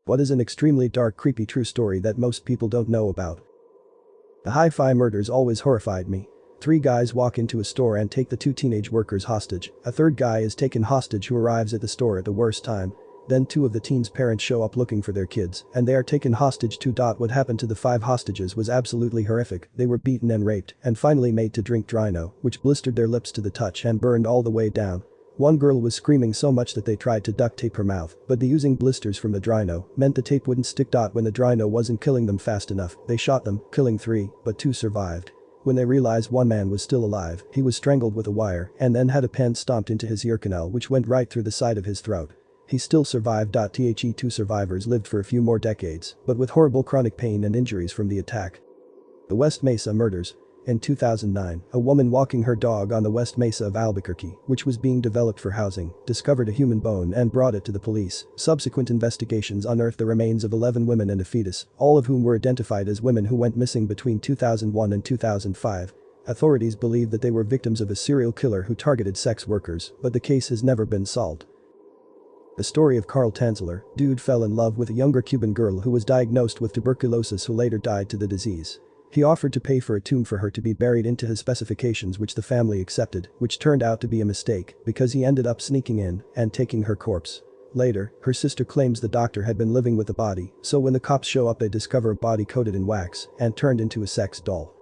What is an extremely dark, creepy true story that most people don't know about? The hi-fi murders always horrified me. 3 guys walk into a store and take the 2 teenage workers hostage. A third guy is taken hostage who arrives at the store at the worst time. Then 2 of the teens' parents show up looking for their kids, and they are taken hostage too. What happened to the 5 hostages was absolutely horrific. They were beaten and raped, and finally made to drink Drino, which blistered their lips to the touch and burned all the way down. One girl was screaming so much that they tried to duct tape her mouth, but the using blisters from the Drino meant the tape wouldn't stick. When the Drino wasn't killing them fast enough, they shot them, killing 3, but 2 survived. When they realized one man was still alive, he was strangled with a wire and then had a pen stomped into his ear canal which went right through the side of his throat. He still survived. The 2 survivors lived for a few more decades, but with horrible chronic pain and injuries from the attack. The West Mesa murders. In 2009, a woman walking her dog on the West Mesa of Albuquerque, which was being developed for housing, discovered a human bone and brought it to the police. Subsequent investigations unearthed the remains of 11 women and a fetus, all of whom were identified as women who went missing between 2001 and 2005. Authorities believe that they were victims of a serial killer who targeted sex workers, but the case has never been solved. The story of Carl Tanzler, dude fell in love with a younger Cuban girl who was diagnosed with tuberculosis who later died to the disease. He offered to pay for a tomb for her to be buried into his specifications, which the family accepted, which turned out to be a mistake because he ended up sneaking in and taking her corpse. Later, her sister claims the doctor had been living with the body, so when the cops show up they discover a body coated in wax and turned into a sex doll.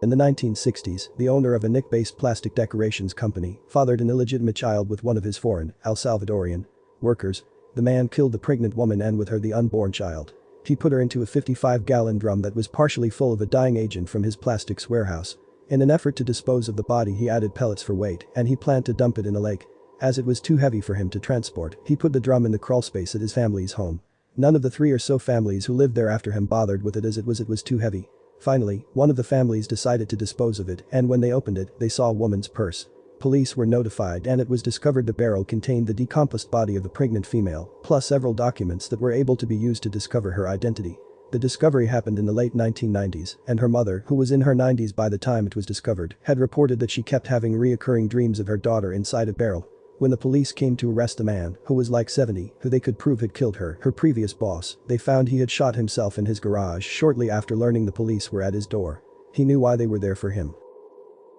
In the 1960s, the owner of a Nick-based plastic decorations company fathered an illegitimate child with one of his foreign, El Salvadorian, workers. The man killed the pregnant woman and with her the unborn child. He put her into a 55-gallon drum that was partially full of a dyeing agent from his plastics warehouse. In an effort to dispose of the body he added pellets for weight and he planned to dump it in a lake. As it was too heavy for him to transport, he put the drum in the crawlspace at his family's home. None of the 3 or so families who lived there after him bothered with it as it was too heavy. Finally, one of the families decided to dispose of it, and when they opened it, they saw a woman's purse. Police were notified and it was discovered the barrel contained the decomposed body of a pregnant female, plus several documents that were able to be used to discover her identity. The discovery happened in the late 1990s, and her mother, who was in her 90s by the time it was discovered, had reported that she kept having reoccurring dreams of her daughter inside a barrel. When the police came to arrest the man, who was like 70, who they could prove had killed her previous boss, they found he had shot himself in his garage shortly after learning the police were at his door. He knew why they were there for him.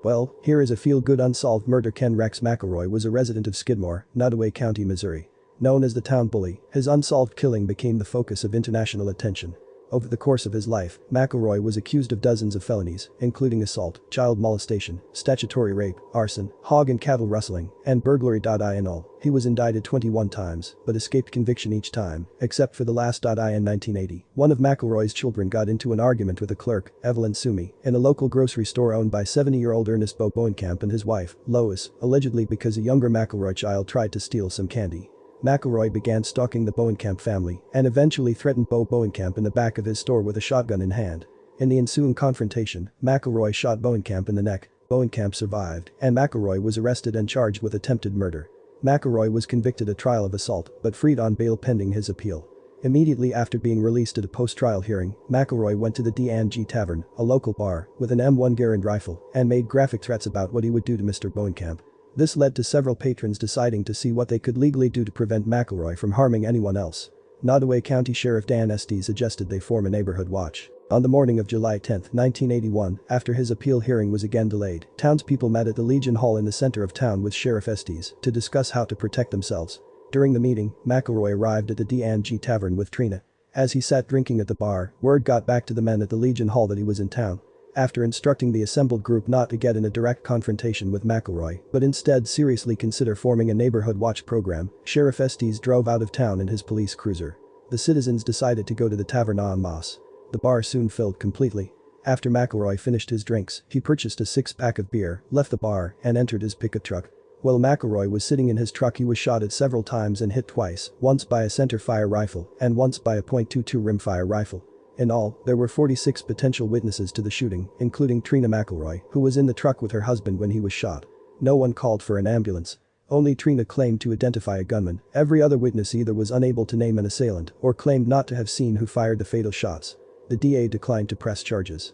Well, here is a feel-good unsolved murder. Ken Rex McElroy was a resident of Skidmore, Nottoway County, Missouri. Known as the town bully, his unsolved killing became the focus of international attention. Over the course of his life, McElroy was accused of dozens of felonies, including assault, child molestation, statutory rape, arson, hog and cattle rustling, and burglary. In all, he was indicted 21 times, but escaped conviction each time, except for the last. In 1980, one of McElroy's children got into an argument with a clerk, Evelyn Sumi, in a local grocery store owned by 70-year-old Ernest Bowenkamp and his wife, Lois, allegedly because a younger McElroy child tried to steal some candy. McElroy began stalking the Bowenkamp family and eventually threatened Bowenkamp in the back of his store with a shotgun in hand. In the ensuing confrontation, McElroy shot Bowenkamp in the neck. Bowenkamp survived, and McElroy was arrested and charged with attempted murder. McElroy was convicted at trial of assault but freed on bail pending his appeal. Immediately after being released at a post-trial hearing, McElroy went to the D&G Tavern, a local bar, with an M1 Garand rifle and made graphic threats about what he would do to Mr. Bowenkamp. This led to several patrons deciding to see what they could legally do to prevent McElroy from harming anyone else. Nottoway County Sheriff Dan Estes suggested they form a neighborhood watch. On the morning of July 10, 1981, after his appeal hearing was again delayed, townspeople met at the Legion Hall in the center of town with Sheriff Estes to discuss how to protect themselves. During the meeting, McElroy arrived at the D&G Tavern with Trina. As he sat drinking at the bar, word got back to the men at the Legion Hall that he was in town. After instructing the assembled group not to get in a direct confrontation with McElroy, but instead seriously consider forming a neighborhood watch program, Sheriff Estes drove out of town in his police cruiser. The citizens decided to go to the tavern en masse. The bar soon filled completely. After McElroy finished his drinks, he purchased a 6-pack of beer, left the bar, and entered his pickup truck. While McElroy was sitting in his truck, he was shot at several times and hit twice, once by a center-fire rifle and once by a .22 rimfire rifle. In all, there were 46 potential witnesses to the shooting, including Trina McElroy, who was in the truck with her husband when he was shot. No one called for an ambulance. Only Trina claimed to identify a gunman. Every other witness either was unable to name an assailant or claimed not to have seen who fired the fatal shots. The DA declined to press charges.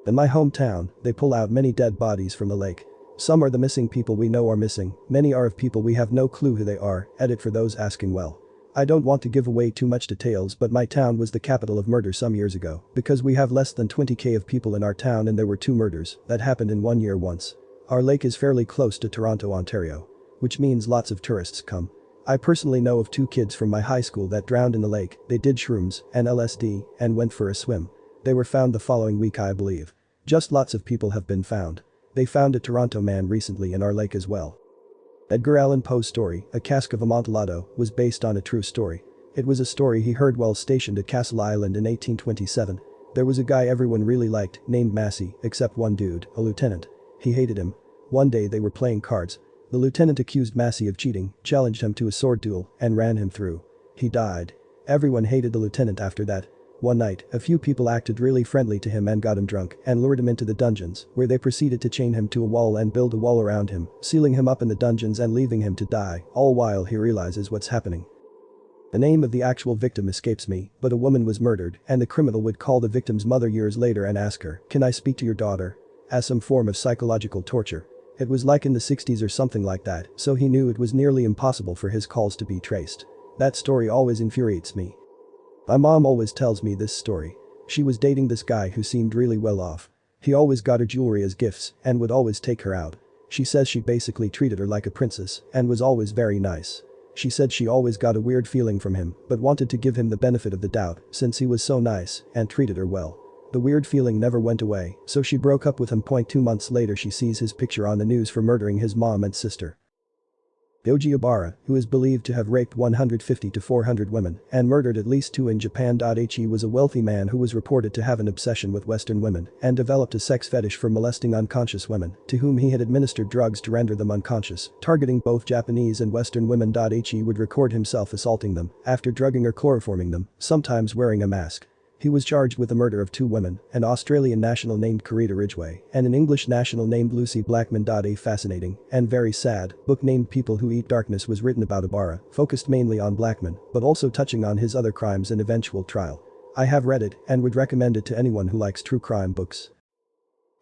In my hometown, they pull out many dead bodies from the lake. Some are the missing people we know are missing, many are of people we have no clue who they are. Edit for those asking. Well, I don't want to give away too much details, but my town was the capital of murder some years ago because we have less than 20k of people in our town and there were 2 murders that happened in 1 year once. Our lake is fairly close to Toronto, Ontario, which means lots of tourists come. I personally know of 2 kids from my high school that drowned in the lake. They did shrooms and LSD and went for a swim. They were found the following week, I believe. Just lots of people have been found. They found a Toronto man recently in our lake as well. Edgar Allan Poe's story, A Cask of Amontillado, was based on a true story. It was a story he heard while stationed at Castle Island in 1827. There was a guy everyone really liked, named Massey, except one dude, a lieutenant. He hated him. One day they were playing cards. The lieutenant accused Massey of cheating, challenged him to a sword duel, and ran him through. He died. Everyone hated the lieutenant after that. One night, a few people acted really friendly to him and got him drunk and lured him into the dungeons, where they proceeded to chain him to a wall and build a wall around him, sealing him up in the dungeons and leaving him to die, all while he realizes what's happening. The name of the actual victim escapes me, but a woman was murdered, and the criminal would call the victim's mother years later and ask her, "Can I speak to your daughter?" as some form of psychological torture. It was like in the 60s or something like that, so he knew it was nearly impossible for his calls to be traced. That story always infuriates me. My mom always tells me this story. She was dating this guy who seemed really well off. He always got her jewelry as gifts and would always take her out. She says she basically treated her like a princess and was always very nice. She said she always got a weird feeling from him but wanted to give him the benefit of the doubt since he was so nice and treated her well. The weird feeling never went away, so she broke up with him. 2 months later she sees his picture on the news for murdering his mom and sister. Joji Obara, who is believed to have raped 150 to 400 women and murdered at least 2 in Japan. He was a wealthy man who was reported to have an obsession with Western women and developed a sex fetish for molesting unconscious women, to whom he had administered drugs to render them unconscious, targeting both Japanese and Western women. He would record himself assaulting them after drugging or chloroforming them, sometimes wearing a mask. He was charged with the murder of 2 women, an Australian national named Carita Ridgway and an English national named Lucy Blackman. A fascinating and very sad book named People Who Eat Darkness was written about Obara, focused mainly on Blackman, but also touching on his other crimes and eventual trial. I have read it and would recommend it to anyone who likes true crime books.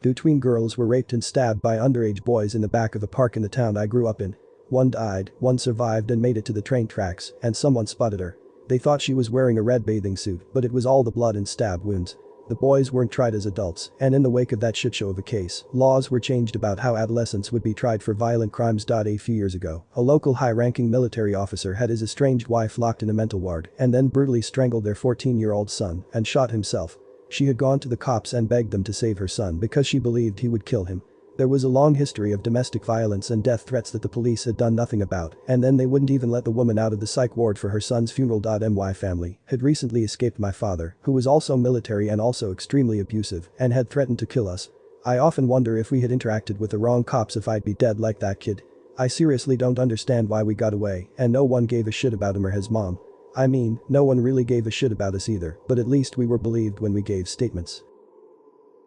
2 tween girls were raped and stabbed by underage boys in the back of a park in the town I grew up in. One died, one survived and made it to the train tracks, and someone spotted her. They thought she was wearing a red bathing suit, but it was all the blood and stab wounds. The boys weren't tried as adults, and in the wake of that shitshow of a case, laws were changed about how adolescents would be tried for violent crimes. A few years ago, a local high-ranking military officer had his estranged wife locked in a mental ward and then brutally strangled their 14-year-old son and shot himself. She had gone to the cops and begged them to save her son because she believed he would kill him. There was a long history of domestic violence and death threats that the police had done nothing about, and then they wouldn't even let the woman out of the psych ward for her son's funeral. My family had recently escaped my father, who was also military and also extremely abusive, and had threatened to kill us. I often wonder if we had interacted with the wrong cops if I'd be dead like that kid. I seriously don't understand why we got away and no one gave a shit about him or his mom. I mean, no one really gave a shit about us either, but at least we were believed when we gave statements.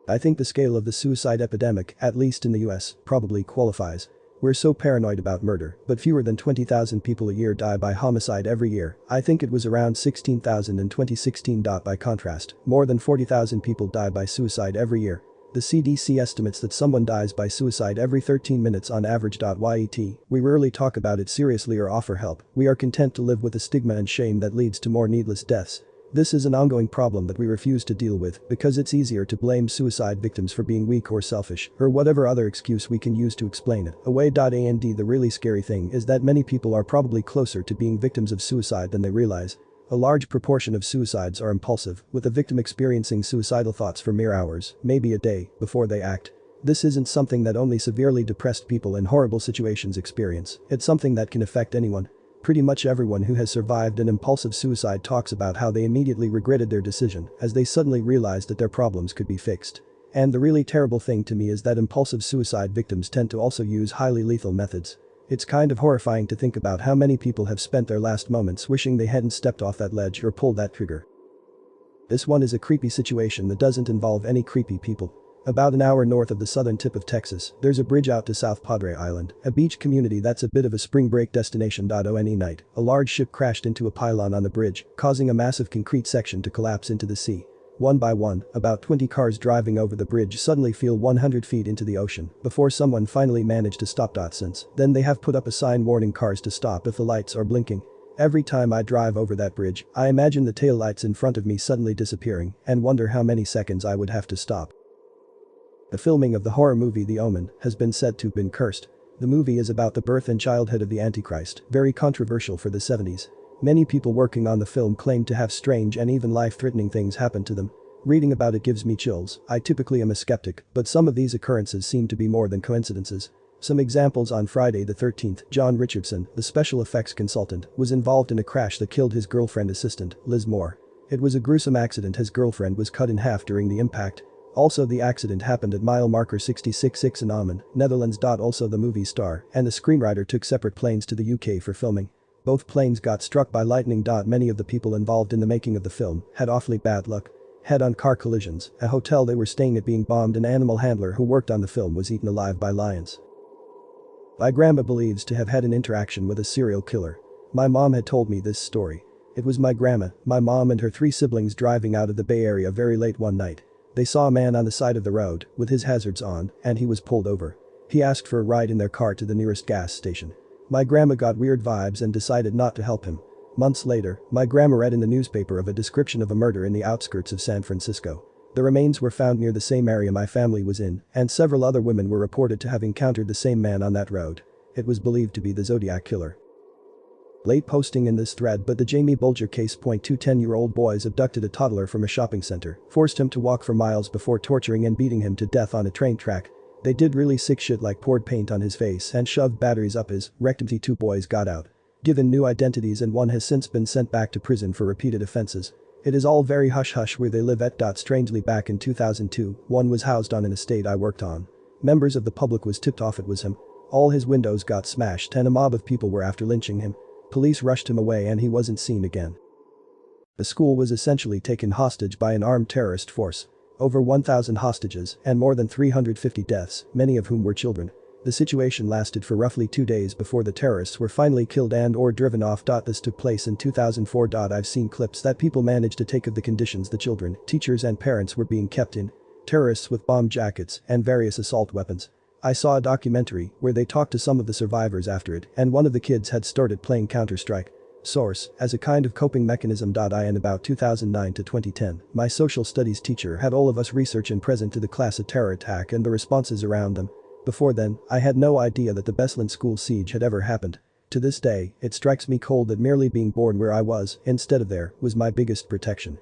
I think the scale of the suicide epidemic, at least in the US, probably qualifies. We're so paranoid about murder, but fewer than 20,000 people a year die by homicide every year. I think it was around 16,000 in 2016. By contrast, more than 40,000 people die by suicide every year. The CDC estimates that someone dies by suicide every 13 minutes on average. Yet, we rarely talk about it seriously or offer help. We are content to live with the stigma and shame that leads to more needless deaths. This is an ongoing problem that we refuse to deal with because it's easier to blame suicide victims for being weak or selfish or whatever other excuse we can use to explain it away. And the really scary thing is that many people are probably closer to being victims of suicide than they realize. A large proportion of suicides are impulsive, with the victim experiencing suicidal thoughts for mere hours, maybe a day, before they act. This isn't something that only severely depressed people in horrible situations experience, it's something that can affect anyone. Pretty much everyone who has survived an impulsive suicide talks about how they immediately regretted their decision as they suddenly realized that their problems could be fixed. And the really terrible thing to me is that impulsive suicide victims tend to also use highly lethal methods. It's kind of horrifying to think about how many people have spent their last moments wishing they hadn't stepped off that ledge or pulled that trigger. This one is a creepy situation that doesn't involve any creepy people. About an hour north of the southern tip of Texas, there's a bridge out to South Padre Island, a beach community that's a bit of a spring break destination. On night, a large ship crashed into a pylon on the bridge, causing a massive concrete section to collapse into the sea. One by one, about 20 cars driving over the bridge suddenly fell 100 feet into the ocean before someone finally managed to stop. Since then they have put up a sign warning cars to stop if the lights are blinking. Every time I drive over that bridge, I imagine the taillights in front of me suddenly disappearing and wonder how many seconds I would have to stop. The filming of the horror movie The Omen has been said to have been cursed. The movie is about the birth and childhood of the Antichrist, very controversial for the 70s. Many people working on the film claim to have strange and even life-threatening things happen to them. Reading about it gives me chills. I typically am a skeptic, but some of these occurrences seem to be more than coincidences. Some examples: on Friday the 13th, John Richardson, the special effects consultant, was involved in a crash that killed his girlfriend assistant, Liz Moore. It was a gruesome accident. His girlfriend was cut in half during the impact. Also, the accident happened at mile marker 66 in Omen, Netherlands. Also, the movie star and the screenwriter took separate planes to the UK for filming. Both planes got struck by lightning. Many of the people involved in the making of the film had awfully bad luck. Head-on car collisions, a hotel they were staying at being bombed, an animal handler who worked on the film was eaten alive by lions. My grandma believes to have had an interaction with a serial killer. My mom had told me this story. It was my grandma, my mom and her 3 siblings driving out of the Bay Area very late one night. They saw a man on the side of the road with his hazards on and he was pulled over. He asked for a ride in their car to the nearest gas station. My grandma got weird vibes and decided not to help him. Months later, my grandma read in the newspaper of a description of a murder in the outskirts of San Francisco. The remains were found near the same area my family was in, and several other women were reported to have encountered the same man on that road. It was believed to be the Zodiac killer. Late posting in this thread, but the Jamie Bulger case. 2 10-year-old boys abducted a toddler from a shopping center, forced him to walk for miles before torturing and beating him to death on a train track. They did really sick shit like poured paint on his face and shoved batteries up his rectum. 2 boys got out, given new identities, and one has since been sent back to prison for repeated offenses. It is all very hush-hush where they live at. Strangely, back in 2002, one was housed on an estate I worked on. Members of the public was tipped off it was him. All his windows got smashed and a mob of people were after lynching him. Police rushed him away and he wasn't seen again. The school was essentially taken hostage by an armed terrorist force. Over 1,000 hostages and more than 350 deaths, many of whom were children. The situation lasted for roughly 2 days before the terrorists were finally killed and or driven off. This took place in 2004. I've seen clips that people managed to take of the conditions the children, teachers and parents were being kept in. Terrorists with bomb jackets and various assault weapons. I saw a documentary where they talked to some of the survivors after it, and one of the kids had started playing Counter-Strike. Source: as a kind of coping mechanism. In about 2009 to 2010, my social studies teacher had all of us research and present to the class a terror attack and the responses around them. Before then, I had no idea that the Beslan school siege had ever happened. To this day, it strikes me cold that merely being born where I was, instead of there, was my biggest protection.